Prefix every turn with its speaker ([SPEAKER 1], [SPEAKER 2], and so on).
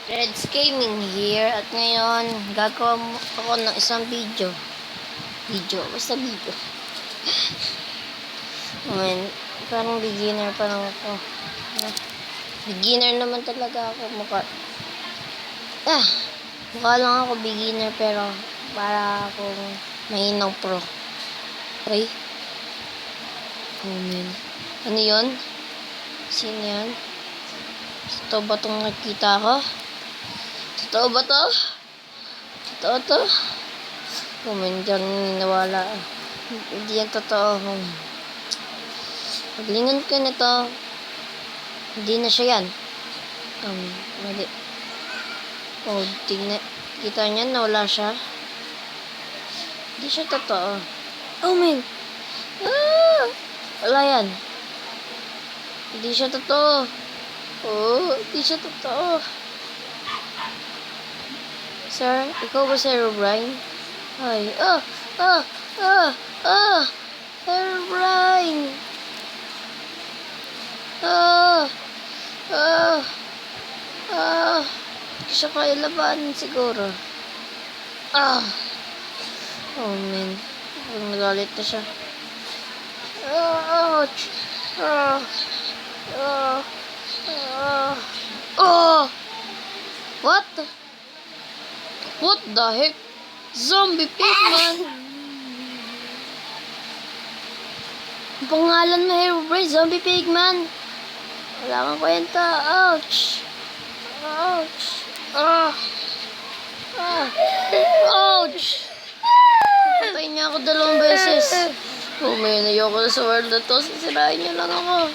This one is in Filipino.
[SPEAKER 1] Reds Gaming here at ngayon gagawa ako ng isang basta video. Ngayon, parang beginner pa lang ako. Beginner naman talaga ako. Mukha lang ako beginner pero para akong mahinaw pro. Okay? Oh man. Ano yun? Sino yan? Ito ba itong nakikita ko? Totoo ba to? Totoo to? Dyan nawala. Hindi yan totoo. Paglingon ko nito, hindi na siya yan. Mali. Oh, tingnan. Kita niya, nawala siya. Hindi siya totoo. Oh, man. Wala yan. Hindi siya totoo. Oh, hindi siya totoo. Sir, ikaw ba si Herobrine? Ay, Herobrine! Hindi siya kaya labanan siguro. Oh man, nagalit na siya. Ouch! What the heck? Zombie Pigman! Ang pangalan mo, Herobrine, Zombie Pigman. Wala kang kwenta. Ouch! Ouch! Ouch! Patay niya ako 2 beses. Oh man, ayoko na sa world na to. Sisirain niya lang ako.